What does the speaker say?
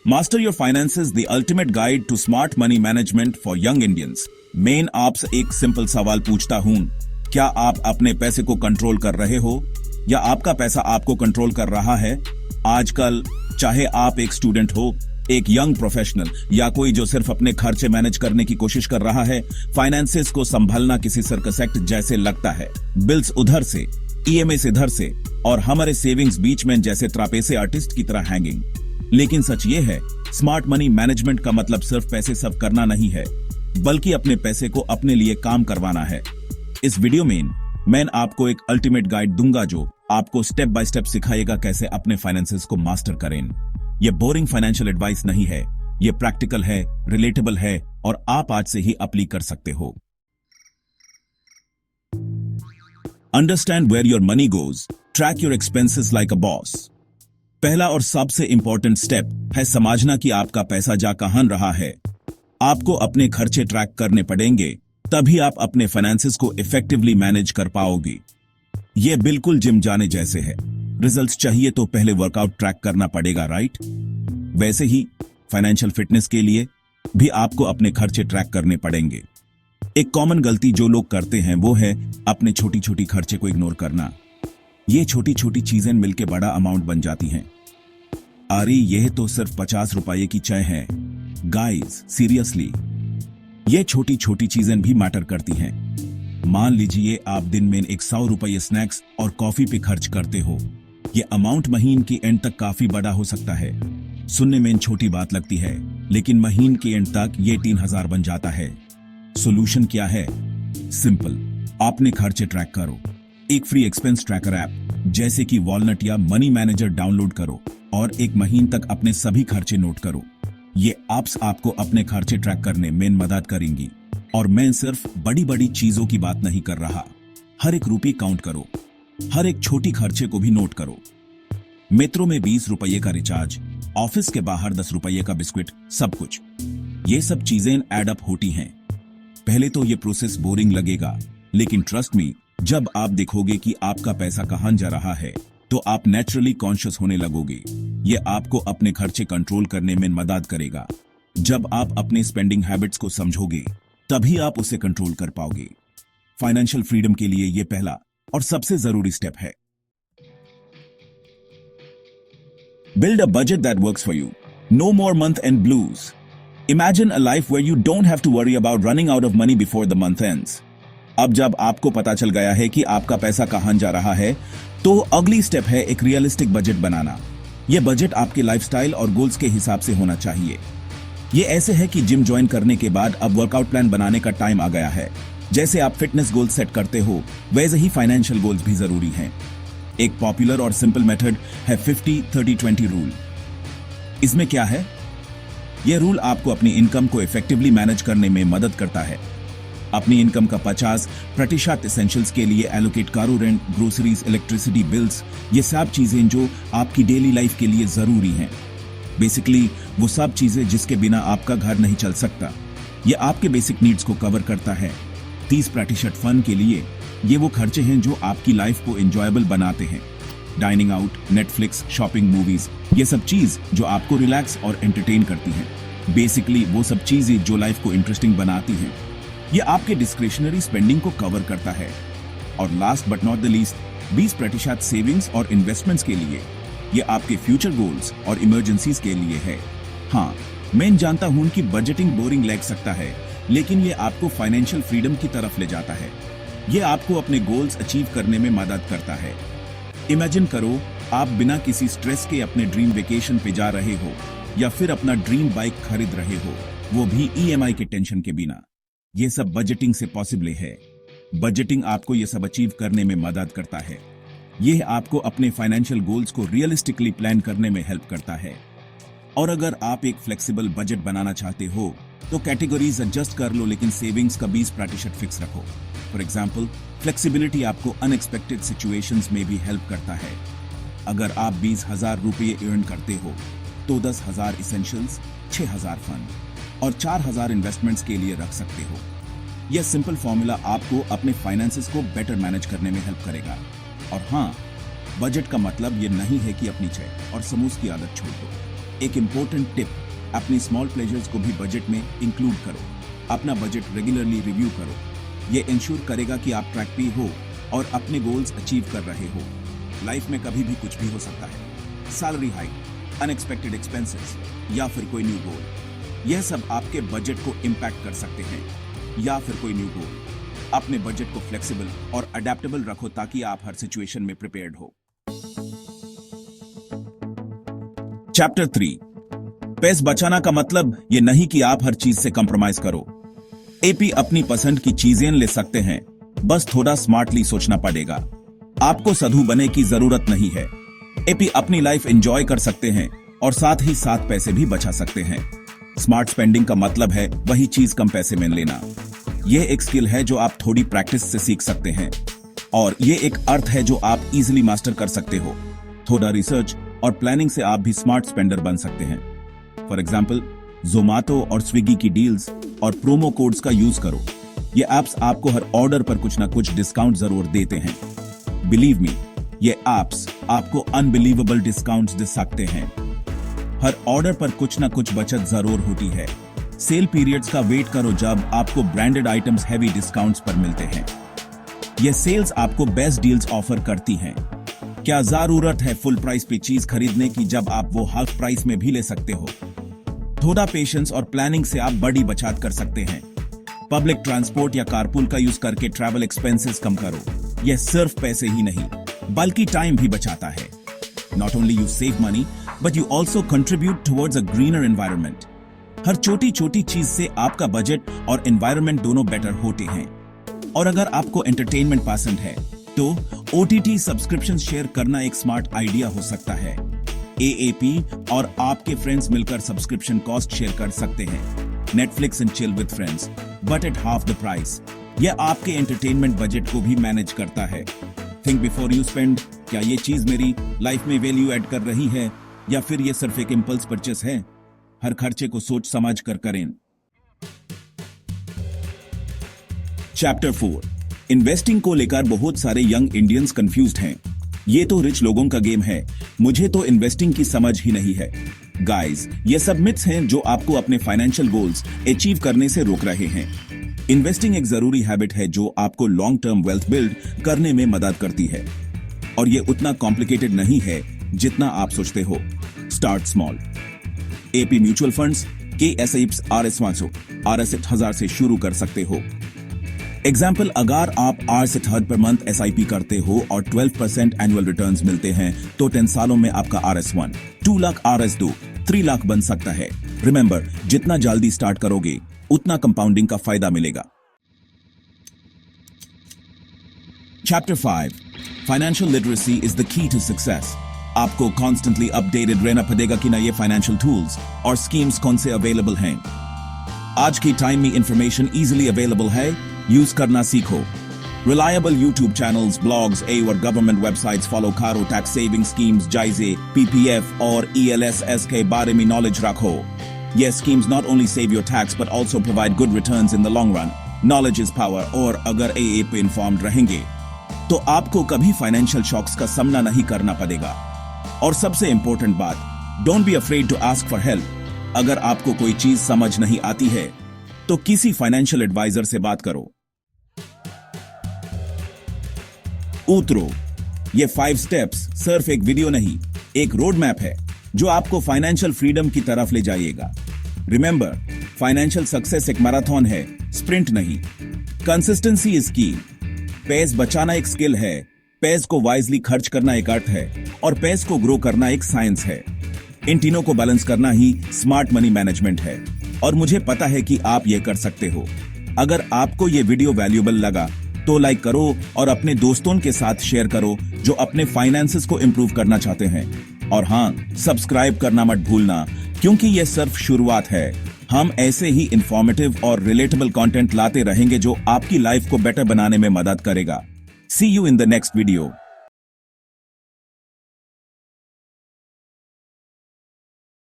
Master your finances, the ultimate guide to smart money management for young Indians. मेन आपसे एक simple सवाल पूछता हूं, क्या आप अपने पैसे को कंट्रोल कर रहे हो या आपका पैसा आपको कंट्रोल कर रहा है? आजकल चाहे आप एक स्टूडेंट हो, एक यंग प्रोफेशनल या कोई जो सिर्फ अपने खर्चे मैनेज करने की कोशिश कर रहा है, फाइनेंसेस को संभालना किसी सर्कस एक्ट जैसे लगता है। बिल्स उधर से, ईएमआई इधर से और हमारे सेविंग्स बीच में जैसे त्रापेसे आर्टिस्ट की तरह हैंगिंग। लेकिन सच ये है, स्मार्ट मनी मैनेजमेंट का मतलब सिर्फ पैसे सर्व करना नहीं है, बल्कि अपने पैसे को अपने लिए काम करवाना है। इस वीडियो में मैं आपको एक अल्टीमेट गाइड दूंगा जो आपको स्टेप बाय स्टेप सिखाएगा कैसे अपने फाइनेंसेस को मास्टर करें। ये बोरिंग फाइनेंशियल एडवाइस नहीं है, ये प्रैक्टिकल है, रिलेटेबल है और आप आज से ही अप्लाई कर सकते हो। Understand where your money goes, track your expenses like a boss. पहला और सबसे इंपॉर्टेंट स्टेप है समझना कि आपका पैसा जा कहां रहा है। आपको अपने खर्चे ट्रैक करने पड़ेंगे, तभी आप अपने फाइनेंसेस को इफेक्टिवली मैनेज कर पाओगे। यह बिल्कुल जिम जाने जैसे है। रिजल्ट्स चाहिए तो पहले वर्कआउट ट्रैक करना पड़ेगा, राइट? वैसे ही फाइनेंशियल फिटनेस के लिए भी आपको अपने खर्चे ट्रैक करने पड़ेंगे। एक कॉमन गलती जो लोग करते हैं वो है अपने छोटी छोटी खर्चे को इग्नोर करना। ये छोटी छोटी चीजें मिलकर बड़ा अमाउंट बन जाती हैं। अरे यह तो सिर्फ 50 रुपये की चाय है। गाइस सीरियसली, ये छोटी छोटी चीजें भी मैटर करती हैं। मान लीजिए आप दिन में 100 रुपये स्नैक्स और कॉफी पे खर्च करते हो। ये अमाउंट महीने के एंड तक काफी बड़ा हो सकता है। सुनने में छोटी बात लगती है, लेकिन महीने के एंड तक ये 3000 बन जाता है। सोल्यूशन क्या है? सिंपल, आपने खर्चे ट्रैक करो। एक फ्री एक्सपेंस ट्रैकर ऐप जैसे कि वॉलनट या मनी मैनेजर डाउनलोड करो और एक महीने तक अपने सभी खर्चे नोट करो। ये ऐप्स आपको अपने खर्चे ट्रैक करने में मदद करेंगी। और मैं सिर्फ बड़ी बड़ी चीजों की बात नहीं कर रहा, हर एक रुपये काउंट करो, हर एक छोटी खर्चे को भी नोट करो। मेट्रो में 20 रुपये का रिचार्ज, ऑफिस के बाहर 10 रुपये का बिस्किट, सब कुछ। ये सब चीजें एड अप होती हैं। पहले तो ये प्रोसेस बोरिंग लगेगा, लेकिन ट्रस्ट मी, जब आप देखोगे कि आपका पैसा कहां जा रहा है तो आप नेचुरली कॉन्शियस होने लगोगे। ये आपको अपने खर्चे कंट्रोल करने में मदद करेगा। जब आप अपने स्पेंडिंग हैबिट्स को समझोगे तभी आप उसे कंट्रोल कर पाओगे। फाइनेंशियल फ्रीडम के लिए ये पहला और सबसे जरूरी स्टेप है। Build a budget that works for you. No more month end blues. Imagine a life where you don't have to worry about running out of money before the month ends. अब जब आपको पता चल गया है कि आपका पैसा कहां जा रहा है, तो अगली स्टेप है एक रियलिस्टिक बजट बनाना। यह बजट आपके लाइफस्टाइल और गोल्स के हिसाब से होना चाहिए। यह ऐसे है कि जिम ज्वाइन करने के बाद अब वर्कआउट प्लान बनाने का टाइम आ गया है। जैसे आप फिटनेस गोल्स सेट करते हो, वैसे ही फाइनेंशियल गोल्स भी जरूरी हैं। एक पॉपुलर और सिंपल मेथड है 50-30-20 रूल। इसमें क्या है? यह रूल आपको अपनी इनकम को इफेक्टिवली मैनेज करने में मदद करता है। अपनी इनकम का 50% एसेंशियल्स के लिए एलोकेट करो। रेंट, ग्रोसरीज, इलेक्ट्रिसिटी बिल्स, ये सब चीजें जो आपकी डेली लाइफ के लिए जरूरी हैं। बेसिकली वो सब चीजें जिसके बिना आपका घर नहीं चल सकता। ये आपके बेसिक नीड्स को कवर करता है। 30% फन के लिए, ये वो खर्चे हैं जो आपकी लाइफ को एंजॉयबल बनाते हैं। Dining out, Netflix, shopping, movies, ये सब चीज जो आपको रिलैक्स और एंटरटेन करती हैं। बेसिकली वो सब चीजें जो लाइफ को इंटरेस्टिंग बनाती हैं। ये आपके डिस्क्रिशनरी स्पेंडिंग को कवर करता है। और last but not the least, 20% savings और इन्वेस्टमेंट्स के लिए। ये आपके फ्यूचर गोल्स और इमरजेंसीज के लिए है। हाँ, मैं जानता हूं कि बजटिंग बोरिंग लग सकता है, लेकिन ये आपको फाइनेंशियल फ्रीडम की तरफ ले जाता है। ये आपको अपने गोल्स अचीव करने में मदद करता है। इमेजिन करो, आप बिना किसी स्ट्रेस के अपने ड्रीम वेकेशन पे जा रहे हो या फिर अपना ड्रीम बाइक खरीद रहे हो, वो भी ईएमआई के टेंशन के बिना। ये सब बजटिंग से पॉसिबल है। बजटिंग आपको ये सब अचीव करने में मदद करता है। यह आपको अपने फाइनेंशियल गोल्स को रियलिस्टिकली प्लान करने में हेल्प करता है। और अगर आप एक फ्लेक्सिबल बजट बनाना चाहते हो तो कैटेगरीज एडजस्ट कर लो, लेकिन सेविंग्स का 20% फिक्स रखो। फॉर एग्जाम्पल, फ्लेक्सिबिलिटी आपको अनएक्सपेक्टेड सिचुएशंस में भी हेल्प करता है। अगर आप 20,000 रुपये अर्न करते हो तो 10,000 इसेंशियल्स, 6,000 फंड और 4,000 इन्वेस्टमेंट्स के लिए रख सकते हो। यह सिंपल फॉर्मूला आपको अपने फाइनेंसेस को बेटर मैनेज करने में हेल्प करेगा। और हाँ, बजट का मतलब ये नहीं है कि अपनी चाय और समोसे की आदत छोड़ दो। एक इम्पोर्टेंट टिप, अपनी स्मॉल प्लेजर्स को भी बजट में इंक्लूड करो। अपना बजट रेगुलरली रिव्यू करो। ये इंश्योर करेगा कि आप ट्रैक पे हो और अपने गोल्स अचीव कर रहे हो। लाइफ में कभी भी कुछ भी हो सकता है, सैलरी हाइक, अनएक्सपेक्टेड एक्सपेंसेस या फिर कोई न्यू गोल। यह सब आपके बजट को इम्पैक्ट कर सकते हैं। या फिर कोई न्यू गोल। अपने बजट को फ्लेक्सिबल और अडेप्टेबल रखो ताकि आप हर सिचुएशन में प्रिपेयर्ड हो। चैप्टर 3, पैसे बचाना का मतलब ये नहीं कि आप हर चीज से कंप्रोमाइज करो। एपी अपनी पसंद की चीजें ले सकते हैं, बस थोड़ा स्मार्टली सोचना पड़ेगा। आपको साधु बने की जरूरत नहीं है। एपी अपनी लाइफ एंजॉय कर सकते हैं और साथ ही साथ पैसे भी बचा सकते हैं। स्मार्ट स्पेंडिंग का मतलब है वही चीज कम पैसे में लेना। यह एक स्किल है जो आप थोड़ी प्रैक्टिस से सीख सकते हैं और यह एक अर्थ है जो आप इजीली मास्टर कर सकते हो। थोड़ा रिसर्च और प्लानिंग से आप भी स्मार्ट स्पेंडर बन सकते हैं। फॉर एग्जाम्पल, जोमाटो और स्विगी की डील्स और प्रोमो कोड्स का यूज करो। ये ऐप्स आपको हर ऑर्डर पर कुछ ना कुछ डिस्काउंट जरूर देते हैं। बिलीव मी, ये ऐप्स आपको अनबिलीवेबल डिस्काउंट्स दे सकते हैं। हर ऑर्डर पर कुछ ना कुछ बचत जरूर होती है। सेल पीरियड्स का वेट करो जब आपको ब्रांडेड आइटम्स हैवी डिस्काउंट्स पर मिलते हैं। ये सेल्स आपको बेस्ट डील्स ऑफर करती हैं। क्या जरूरत है फुल प्राइस पे चीज खरीदने की जब आप वो हाफ प्राइस में भी ले सकते हो। थोड़ा पेशेंस और प्लानिंग से आप बड़ी बचत कर सकते हैं। पब्लिक ट्रांसपोर्ट या कारपूल का यूज करके ट्रैवल एक्सपेंसेस कम करो। यह सिर्फ पैसे ही नहीं बल्कि टाइम भी बचाता है। Not only you save money but you also contribute towards a greener environment. हर छोटी छोटी चीज से आपका बजट और एनवायरनमेंट दोनों बेटर होते हैं। और अगर आपको एंटरटेनमेंट पसंद है तो OTT सब्सक्रिप्शन शेयर करना एक स्मार्ट आइडिया हो सकता है। AAP और आपके फ्रेंड्स मिलकर सब्सक्रिप्शन कॉस्ट शेयर कर सकते हैं। Netflix and chill with friends but at half the price. यह आपके एंटरटेनमेंट बजट को भी मैनेज करता है। Think before you spend. क्या ये चीज मेरी लाइफ में वैल्यू ऐड कर रही है या फिर ये सिर्फ एक इंपल्स परचेस है। हर खर्चे को सोच समझ कर करें। चैप्टर 4, इन्वेस्टिंग को लेकर बहुत सारे यंग इंडियंस कंफ्यूज्ड हैं। ये तो रिच लोगों का गेम है, मुझे तो इन्वेस्टिंग की समझ ही नहीं है। गाइस, ये सब मिथ्स हैं जो आपको अपने फाइनेंशियल गोल्स अचीव करने से रोक रहे हैं। इन्वेस्टिंग एक जरूरी हैबिट है जो आपको लॉन्ग टर्म वेल्थ बिल्ड करने में मदद करती है और ये उतना कॉम्प्लिकेटेड नहीं है जितना आप सोचते हो। Start small. AP mutual funds, KSIPs, RS500, RS1000 से शुरू कर सकते हो। एग्जाम्पल, अगर आप RS1000 पर मंथ SIP करते हो और 12% एनुअल रिटर्न्स मिलते हैं तो 10 सालों में आपका RS1 2 लाख, RS2 3 लाख बन सकता है। रिमेंबर, जितना जल्दी स्टार्ट करोगे उतना कंपाउंडिंग का फायदा मिलेगा। Chapter 5, financial literacy is the key to success. आपको कॉन्स्टेंटली अपडेटेड रहना पड़ेगा कि नए फाइनेंशियल टूल्स और स्कीम्स कौन से अवेलेबल हैं। आज की टाइम में इंफॉर्मेशन इजीली अवेलेबल है, यूज करना सीखो। रिलायबल यूट्यूब चैनल्स, ब्लॉग्स और गवर्नमेंट वेबसाइट्स फॉलो करो। टैक्स सेविंग स्कीम्स, जायजे, PPF और ELSS के बारे में नॉलेज रखो। ये schemes not only save your tax but also provide good returns in the long run. Knowledge is power. और अगर AA पे इन्फॉर्म्ड रहेंगे तो आपको कभी फाइनेंशियल शॉक्स का सामना नहीं करना पड़ेगा। और सबसे इंपॉर्टेंट बात, don't be afraid to ask for help. अगर आपको कोई चीज समझ नहीं आती है तो किसी फाइनेंशियल एडवाइजर से बात करो। उतरो। ये 5 स्टेप्स सिर्फ एक वीडियो नहीं, एक रोड मैप है जो आपको फाइनेंशियल फ्रीडम की तरफ ले जाएगा। रिमेंबर, फाइनेंशियल सक्सेस एक मैराथन है, स्प्रिंट नहीं। कंसिस्टेंसी इज की। पैसे बचाना एक स्किल है, पैसे को वाइजली खर्च करना एक आर्ट है और पैसे को ग्रो करना एक साइंस है। इन तीनों को बैलेंस करना ही स्मार्ट मनी मैनेजमेंट है और मुझे पता है कि आप ये कर सकते हो। अगर आपको ये वीडियो वैल्यूएबल लगा तो लाइक करो और अपने दोस्तों के साथ शेयर करो जो अपने फाइनेंसेस को इंप्रूव करना चाहते हैं। और हाँ, सब्सक्राइब करना मत भूलना क्योंकि ये सिर्फ शुरुआत है। हम ऐसे ही इंफॉर्मेटिव और रिलेटेबल कंटेंट लाते रहेंगे जो आपकी लाइफ को बेटर बनाने में मदद करेगा। See you in the next video.